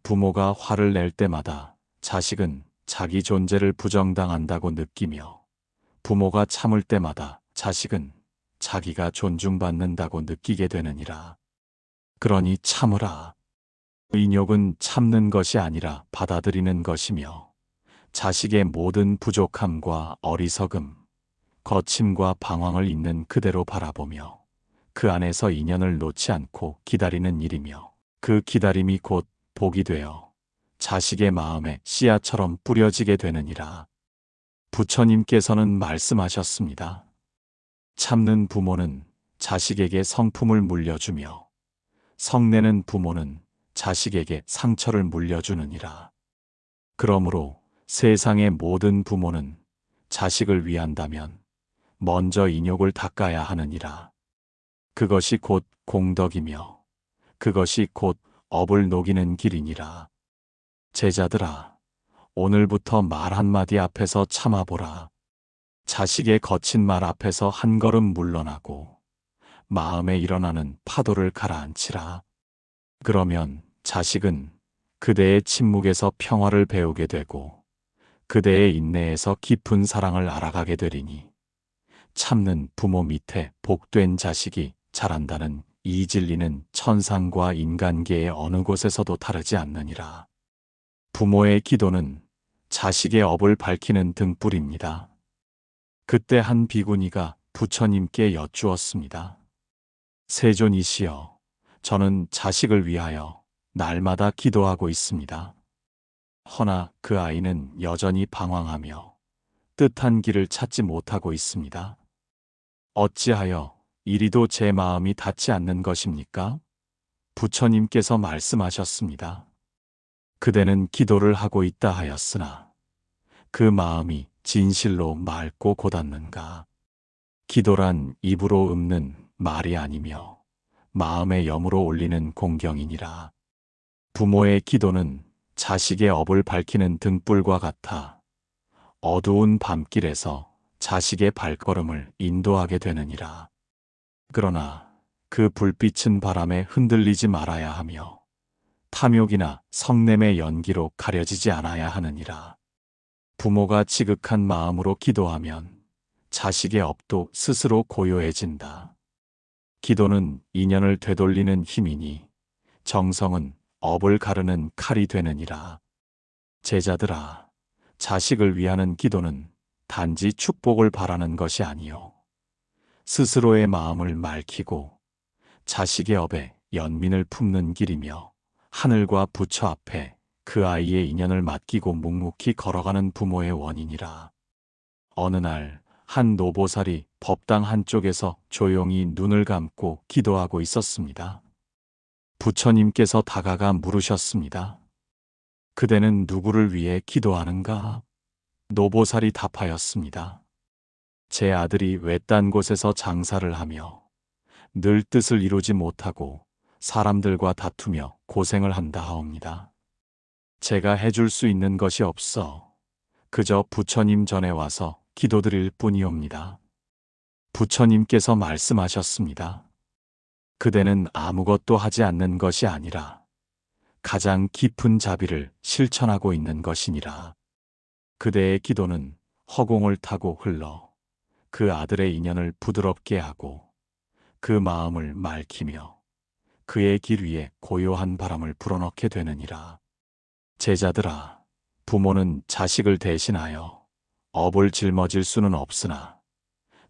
부모가 화를 낼 때마다 자식은 자기 존재를 부정당한다고 느끼며 부모가 참을 때마다 자식은 자기가 존중받는다고 느끼게 되느니라. 그러니 참으라. 인욕은 참는 것이 아니라 받아들이는 것이며 자식의 모든 부족함과 어리석음, 거침과 방황을 있는 그대로 바라보며 그 안에서 인연을 놓지 않고 기다리는 일이며 그 기다림이 곧 복이 되어 자식의 마음에 씨앗처럼 뿌려지게 되느니라. 부처님께서는 말씀하셨습니다. 참는 부모는 자식에게 성품을 물려주며 성내는 부모는 자식에게 상처를 물려주느니라. 그러므로 세상의 모든 부모는 자식을 위한다면 먼저 인욕을 닦아야 하느니라. 그것이 곧 공덕이며 그것이 곧 업을 녹이는 길이니라. 제자들아, 오늘부터 말 한마디 앞에서 참아보라. 자식의 거친 말 앞에서 한 걸음 물러나고 마음에 일어나는 파도를 가라앉히라. 그러면 자식은 그대의 침묵에서 평화를 배우게 되고 그대의 인내에서 깊은 사랑을 알아가게 되리니 참는 부모 밑에 복된 자식이 자란다는 이 진리는 천상과 인간계의 어느 곳에서도 다르지 않느니라. 부모의 기도는 자식의 업을 밝히는 등불입니다. 그때 한 비구니가 부처님께 여쭈었습니다. 세존이시여, 저는 자식을 위하여 날마다 기도하고 있습니다. 허나 그 아이는 여전히 방황하며 뜻한 길을 찾지 못하고 있습니다. 어찌하여 이리도 제 마음이 닿지 않는 것입니까? 부처님께서 말씀하셨습니다. 그대는 기도를 하고 있다 하였으나 그 마음이 진실로 맑고 고닿는가? 기도란 입으로 읊는 말이 아니며 마음의 염으로 올리는 공경이니라. 부모의 기도는 자식의 업을 밝히는 등불과 같아 어두운 밤길에서 자식의 발걸음을 인도하게 되느니라. 그러나 그 불빛은 바람에 흔들리지 말아야 하며 탐욕이나 성냄의 연기로 가려지지 않아야 하느니라. 부모가 지극한 마음으로 기도하면 자식의 업도 스스로 고요해진다. 기도는 인연을 되돌리는 힘이니 정성은 업을 가르는 칼이 되느니라. 제자들아, 자식을 위하는 기도는 단지 축복을 바라는 것이 아니요 스스로의 마음을 맑히고 자식의 업에 연민을 품는 길이며 하늘과 부처 앞에 그 아이의 인연을 맡기고 묵묵히 걸어가는 부모의 원인이라. 어느 날 한 노보살이 법당 한쪽에서 조용히 눈을 감고 기도하고 있었습니다. 부처님께서 다가가 물으셨습니다. 그대는 누구를 위해 기도하는가? 노보살이 답하였습니다. 제 아들이 외딴 곳에서 장사를 하며 늘 뜻을 이루지 못하고 사람들과 다투며 고생을 한다 하옵니다. 제가 해줄 수 있는 것이 없어 그저 부처님 전에 와서 기도드릴 뿐이옵니다. 부처님께서 말씀하셨습니다. 그대는 아무것도 하지 않는 것이 아니라 가장 깊은 자비를 실천하고 있는 것이니라. 그대의 기도는 허공을 타고 흘러 그 아들의 인연을 부드럽게 하고 그 마음을 맑히며 그의 길 위에 고요한 바람을 불어넣게 되느니라. 제자들아, 부모는 자식을 대신하여 업을 짊어질 수는 없으나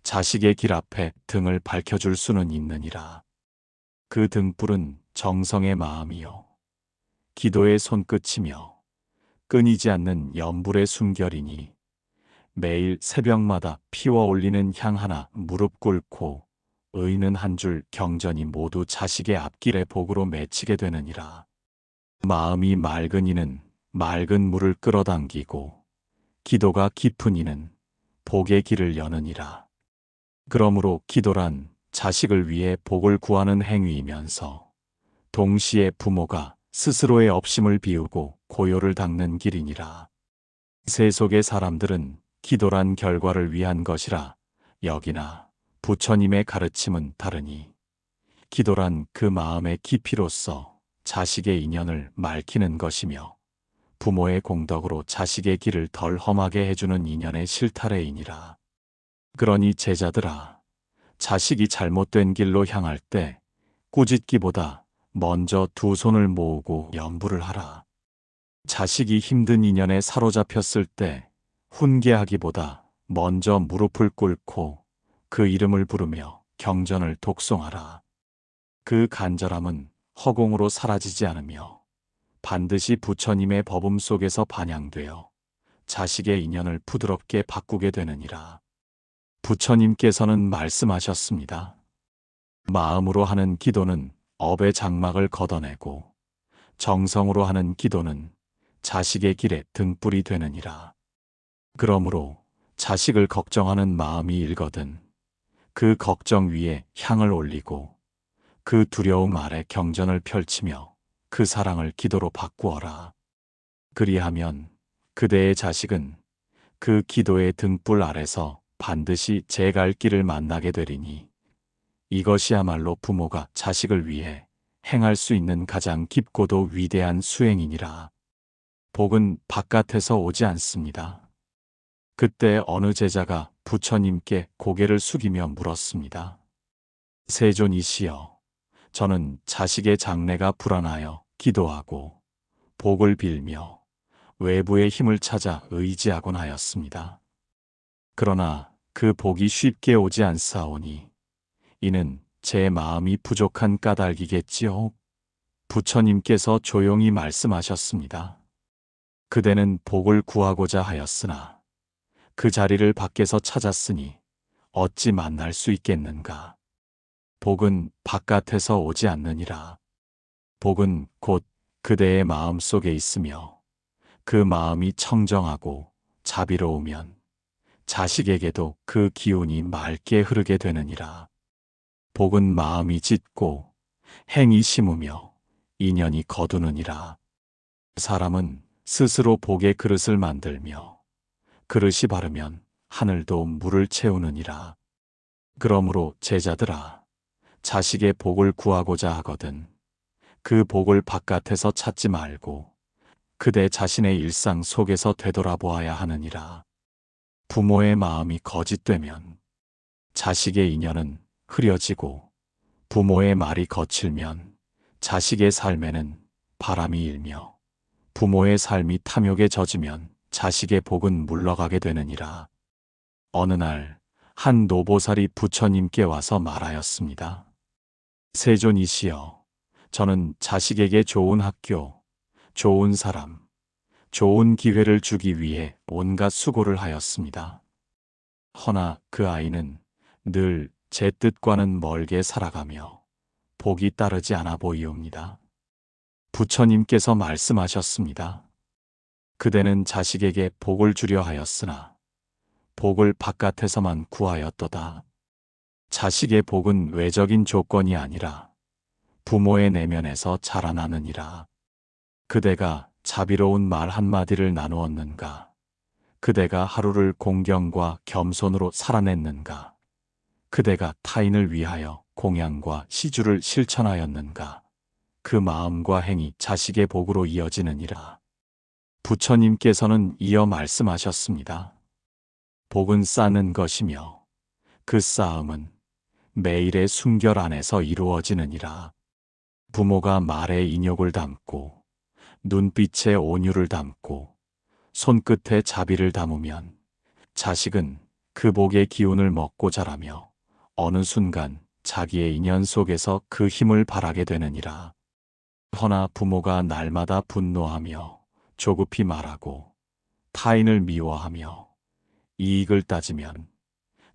자식의 길 앞에 등을 밝혀줄 수는 있느니라. 그 등불은 정성의 마음이요 기도의 손끝이며 끊이지 않는 염불의 숨결이니 매일 새벽마다 피워 올리는 향 하나 무릎 꿇고 의는 한 줄 경전이 모두 자식의 앞길의 복으로 맺히게 되느니라. 마음이 맑은 이는 맑은 물을 끌어당기고 기도가 깊은 이는 복의 길을 여느니라. 그러므로 기도란 자식을 위해 복을 구하는 행위이면서 동시에 부모가 스스로의 업심을 비우고 고요를 닦는 길이니라. 세속의 사람들은 기도란 결과를 위한 것이라 여기나 부처님의 가르침은 다르니 기도란 그 마음의 깊이로서 자식의 인연을 맑히는 것이며 부모의 공덕으로 자식의 길을 덜 험하게 해주는 인연의 실타래이니라. 그러니 제자들아, 자식이 잘못된 길로 향할 때 꾸짖기보다 먼저 두 손을 모으고 염불을 하라. 자식이 힘든 인연에 사로잡혔을 때 훈계하기보다 먼저 무릎을 꿇고 그 이름을 부르며 경전을 독송하라. 그 간절함은 허공으로 사라지지 않으며 반드시 부처님의 법음 속에서 반영되어 자식의 인연을 부드럽게 바꾸게 되느니라. 부처님께서는 말씀하셨습니다. 마음으로 하는 기도는 업의 장막을 걷어내고 정성으로 하는 기도는 자식의 길에 등불이 되느니라. 그러므로 자식을 걱정하는 마음이 일거든 그 걱정 위에 향을 올리고 그 두려움 아래 경전을 펼치며 그 사랑을 기도로 바꾸어라. 그리하면 그대의 자식은 그 기도의 등불 아래서 반드시 제 갈 길을 만나게 되리니 이것이야말로 부모가 자식을 위해 행할 수 있는 가장 깊고도 위대한 수행이니라. 복은 바깥에서 오지 않습니다. 그때 어느 제자가 부처님께 고개를 숙이며 물었습니다. 세존이시여, 저는 자식의 장래가 불안하여 기도하고 복을 빌며 외부의 힘을 찾아 의지하곤 하였습니다. 그러나 그 복이 쉽게 오지 않사오니 이는 제 마음이 부족한 까닭이겠지요. 부처님께서 조용히 말씀하셨습니다. 그대는 복을 구하고자 하였으나 그 자리를 밖에서 찾았으니 어찌 만날 수 있겠는가. 복은 바깥에서 오지 않느니라. 복은 곧 그대의 마음 속에 있으며 그 마음이 청정하고 자비로우면 자식에게도 그 기운이 맑게 흐르게 되느니라. 복은 마음이 짙고 행이 심으며 인연이 거두느니라. 사람은 스스로 복의 그릇을 만들며 그릇이 바르면 하늘도 물을 채우느니라. 그러므로 제자들아, 자식의 복을 구하고자 하거든 그 복을 바깥에서 찾지 말고 그대 자신의 일상 속에서 되돌아보아야 하느니라. 부모의 마음이 거짓되면 자식의 인연은 흐려지고 부모의 말이 거칠면 자식의 삶에는 바람이 일며 부모의 삶이 탐욕에 젖으면 자식의 복은 물러가게 되느니라. 어느 날 한 노보살이 부처님께 와서 말하였습니다. 세존이시여, 저는 자식에게 좋은 학교, 좋은 사람, 좋은 기회를 주기 위해 온갖 수고를 하였습니다. 허나 그 아이는 늘 제 뜻과는 멀게 살아가며 복이 따르지 않아 보이옵니다. 부처님께서 말씀하셨습니다. 그대는 자식에게 복을 주려 하였으나 복을 바깥에서만 구하였도다. 자식의 복은 외적인 조건이 아니라 부모의 내면에서 자라나느니라. 그대가 자비로운 말 한마디를 나누었는가? 그대가 하루를 공경과 겸손으로 살아냈는가? 그대가 타인을 위하여 공양과 시주를 실천하였는가? 그 마음과 행이 자식의 복으로 이어지느니라. 부처님께서는 이어 말씀하셨습니다. 복은 쌓는 것이며 그 쌓음은 매일의 순결 안에서 이루어지느니라. 부모가 말에 인욕을 담고 눈빛에 온유를 담고 손끝에 자비를 담으면 자식은 그 복의 기운을 먹고 자라며 어느 순간 자기의 인연 속에서 그 힘을 발하게 되느니라. 허나 부모가 날마다 분노하며 조급히 말하고 타인을 미워하며 이익을 따지면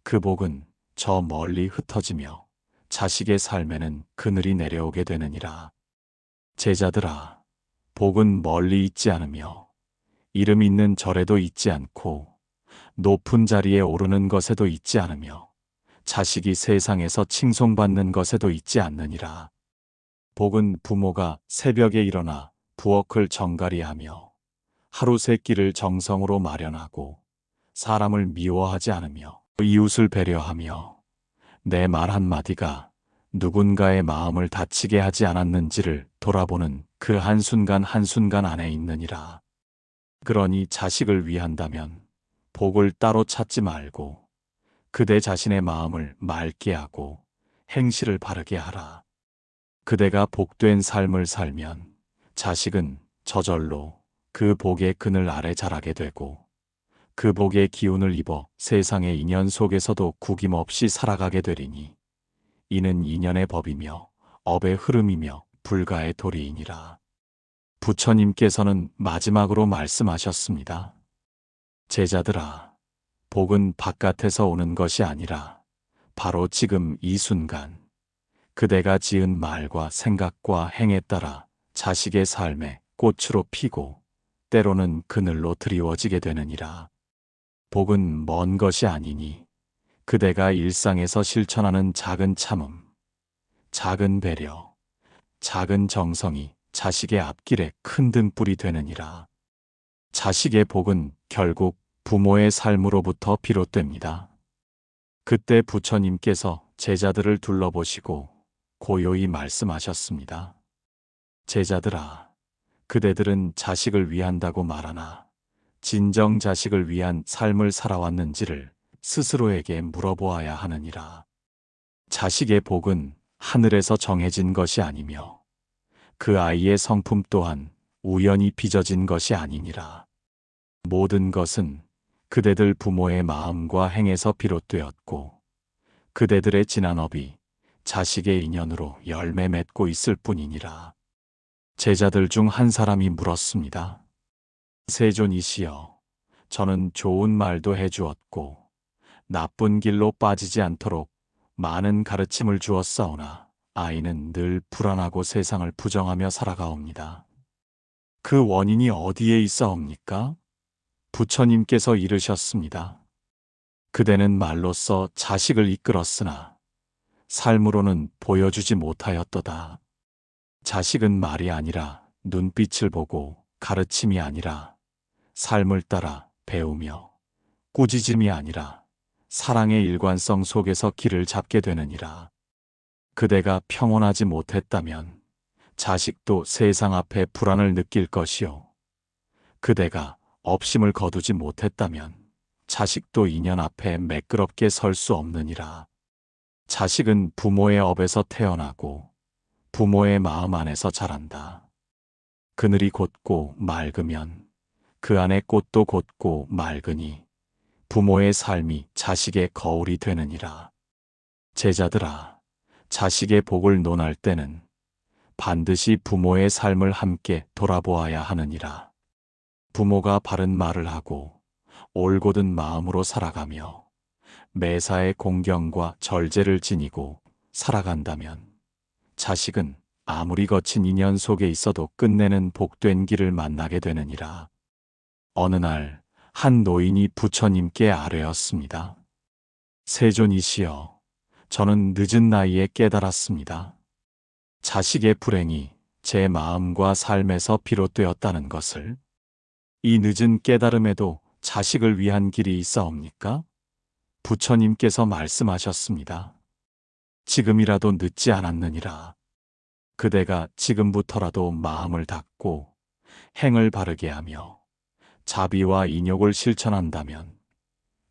그 복은 저 멀리 흩어지며 자식의 삶에는 그늘이 내려오게 되느니라. 제자들아, 복은 멀리 있지 않으며 이름 있는 절에도 있지 않고 높은 자리에 오르는 것에도 있지 않으며 자식이 세상에서 칭송받는 것에도 있지 않느니라. 복은 부모가 새벽에 일어나 부엌을 정갈이하며 하루 세 끼를 정성으로 마련하고 사람을 미워하지 않으며 이웃을 배려하며 내 말 한마디가 누군가의 마음을 다치게 하지 않았는지를 돌아보는 그 한순간 한순간 안에 있느니라. 그러니 자식을 위한다면 복을 따로 찾지 말고 그대 자신의 마음을 맑게 하고 행실을 바르게 하라. 그대가 복된 삶을 살면 자식은 저절로 그 복의 그늘 아래 자라게 되고 그 복의 기운을 입어 세상의 인연 속에서도 구김없이 살아가게 되리니 이는 인연의 법이며 업의 흐름이며 불가의 도리이니라. 부처님께서는 마지막으로 말씀하셨습니다. 제자들아, 복은 바깥에서 오는 것이 아니라 바로 지금 이 순간 그대가 지은 말과 생각과 행에 따라 자식의 삶에 꽃으로 피고 때로는 그늘로 드리워지게 되느니라. 복은 먼 것이 아니니 그대가 일상에서 실천하는 작은 참음, 작은 배려, 작은 정성이 자식의 앞길에 큰 등불이 되느니라. 자식의 복은 결국 부모의 삶으로부터 비롯됩니다. 그때 부처님께서 제자들을 둘러보시고 고요히 말씀하셨습니다. 제자들아, 그대들은 자식을 위한다고 말하나 진정 자식을 위한 삶을 살아왔는지를 스스로에게 물어보아야 하느니라. 자식의 복은 하늘에서 정해진 것이 아니며 그 아이의 성품 또한 우연히 빚어진 것이 아니니라. 모든 것은 그대들 부모의 마음과 행에서 비롯되었고 그대들의 지난 업이 자식의 인연으로 열매 맺고 있을 뿐이니라. 제자들 중 한 사람이 물었습니다. 세존이시여, 저는 좋은 말도 해주었고 나쁜 길로 빠지지 않도록 많은 가르침을 주었사오나 아이는 늘 불안하고 세상을 부정하며 살아가옵니다. 그 원인이 어디에 있사옵니까? 부처님께서 이르셨습니다. 그대는 말로써 자식을 이끌었으나 삶으로는 보여주지 못하였도다. 자식은 말이 아니라 눈빛을 보고 가르침이 아니라 삶을 따라 배우며 꾸짖음이 아니라 사랑의 일관성 속에서 길을 잡게 되느니라. 그대가 평온하지 못했다면 자식도 세상 앞에 불안을 느낄 것이요. 그대가 업심을 거두지 못했다면 자식도 인연 앞에 매끄럽게 설 수 없느니라. 자식은 부모의 업에서 태어나고 부모의 마음 안에서 자란다. 그늘이 곧고 맑으면 그 안에 꽃도 곧고 맑으니 부모의 삶이 자식의 거울이 되느니라. 제자들아, 자식의 복을 논할 때는 반드시 부모의 삶을 함께 돌아보아야 하느니라. 부모가 바른 말을 하고 올곧은 마음으로 살아가며 매사에 공경과 절제를 지니고 살아간다면 자식은 아무리 거친 인연 속에 있어도 끝내는 복된 길을 만나게 되느니라. 어느 날 한 노인이 부처님께 아뢰었습니다. 세존이시여, 저는 늦은 나이에 깨달았습니다. 자식의 불행이 제 마음과 삶에서 비롯되었다는 것을. 이 늦은 깨달음에도 자식을 위한 길이 있사옵니까? 부처님께서 말씀하셨습니다. 지금이라도 늦지 않았느니라. 그대가 지금부터라도 마음을 닫고 행을 바르게 하며 자비와 인욕을 실천한다면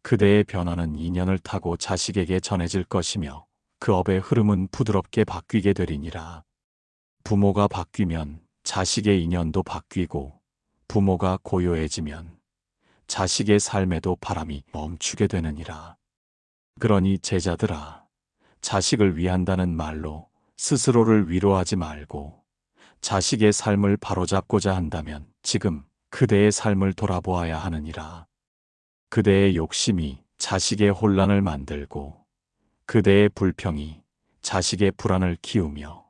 그대의 변화는 인연을 타고 자식에게 전해질 것이며 그 업의 흐름은 부드럽게 바뀌게 되리니라. 부모가 바뀌면 자식의 인연도 바뀌고 부모가 고요해지면 자식의 삶에도 바람이 멈추게 되느니라. 그러니 제자들아, 자식을 위한다는 말로 스스로를 위로하지 말고 자식의 삶을 바로잡고자 한다면 지금 그대의 삶을 돌아보아야 하느니라. 그대의 욕심이 자식의 혼란을 만들고 그대의 불평이 자식의 불안을 키우며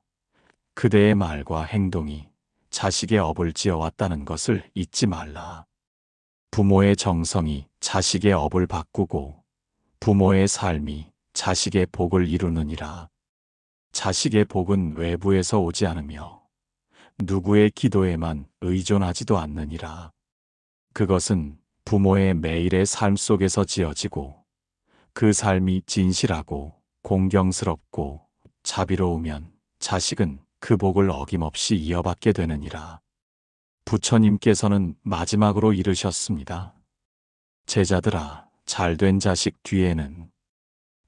그대의 말과 행동이 자식의 업을 지어왔다는 것을 잊지 말라. 부모의 정성이 자식의 업을 바꾸고 부모의 삶이 자식의 복을 이루느니라. 자식의 복은 외부에서 오지 않으며 누구의 기도에만 의존하지도 않느니라. 그것은 부모의 매일의 삶 속에서 지어지고 그 삶이 진실하고 공경스럽고 자비로우면 자식은 그 복을 어김없이 이어받게 되느니라. 부처님께서는 마지막으로 이르셨습니다. 제자들아, 잘된 자식 뒤에는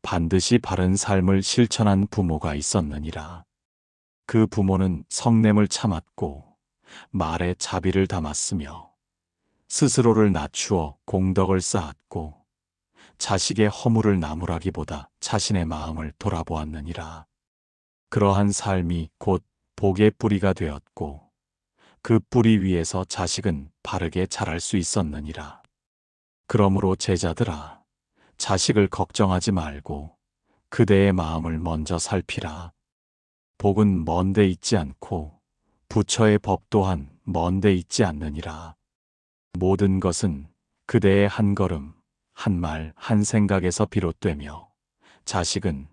반드시 바른 삶을 실천한 부모가 있었느니라. 그 부모는 성냄을 참았고 말에 자비를 담았으며 스스로를 낮추어 공덕을 쌓았고 자식의 허물을 나무라기보다 자신의 마음을 돌아보았느니라. 그러한 삶이 곧 복의 뿌리가 되었고 그 뿌리 위에서 자식은 바르게 자랄 수 있었느니라. 그러므로 제자들아, 자식을 걱정하지 말고 그대의 마음을 먼저 살피라. 복은 먼데 있지 않고 부처의 법 또한 먼데 있지 않느니라. 모든 것은 그대의 한 걸음, 한 말, 한 생각에서 비롯되며 자식은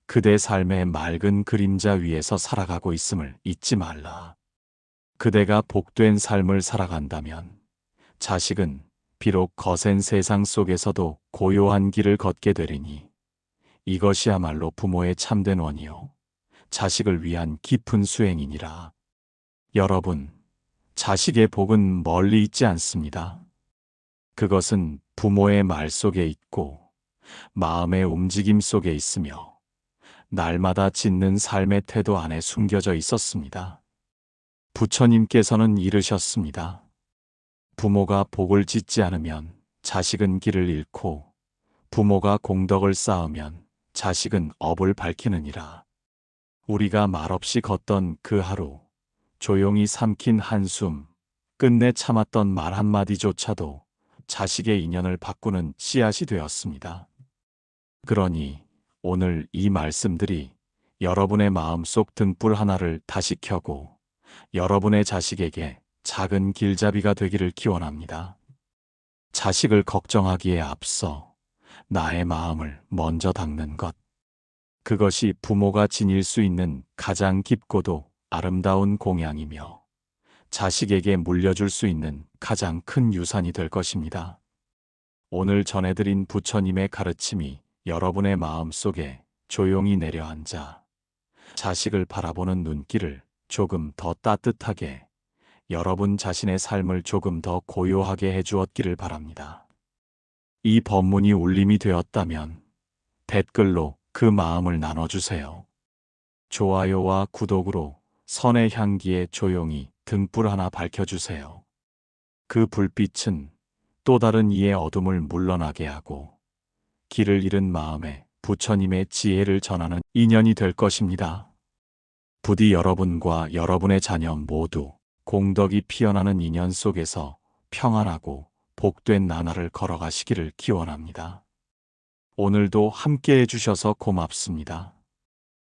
그대 삶의 맑은 그림자 위에서 살아가고 있음을 잊지 말라. 그대가 복된 삶을 살아간다면 자식은 비록 거센 세상 속에서도 고요한 길을 걷게 되리니 이것이야말로 부모의 참된 원이요 자식을 위한 깊은 수행이니라. 여러분, 자식의 복은 멀리 있지 않습니다. 그것은 부모의 말 속에 있고 마음의 움직임 속에 있으며 날마다 짓는 삶의 태도 안에 숨겨져 있었습니다. 부처님께서는 이르셨습니다. 부모가 복을 짓지 않으면 자식은 길을 잃고 부모가 공덕을 쌓으면 자식은 업을 밝히느니라. 우리가 말없이 걷던 그 하루, 조용히 삼킨 한숨, 끝내 참았던 말 한마디조차도 자식의 인연을 바꾸는 씨앗이 되었습니다. 그러니 오늘 이 말씀들이 여러분의 마음속 등불 하나를 다시 켜고 여러분의 자식에게 작은 길잡이가 되기를 기원합니다. 자식을 걱정하기에 앞서 나의 마음을 먼저 닦는 것. 그것이 부모가 지닐 수 있는 가장 깊고도 아름다운 공양이며 자식에게 물려줄 수 있는 가장 큰 유산이 될 것입니다. 오늘 전해드린 부처님의 가르침이 여러분의 마음 속에 조용히 내려앉아 자식을 바라보는 눈길을 조금 더 따뜻하게, 여러분 자신의 삶을 조금 더 고요하게 해주었기를 바랍니다. 이 법문이 울림이 되었다면 댓글로 그 마음을 나눠주세요. 좋아요와 구독으로 선의 향기에 조용히 등불 하나 밝혀주세요. 그 불빛은 또 다른 이의 어둠을 물러나게 하고 길을 잃은 마음에 부처님의 지혜를 전하는 인연이 될 것입니다. 부디 여러분과 여러분의 자녀 모두 공덕이 피어나는 인연 속에서 평안하고 복된 나날을 걸어가시기를 기원합니다. 오늘도 함께 해주셔서 고맙습니다.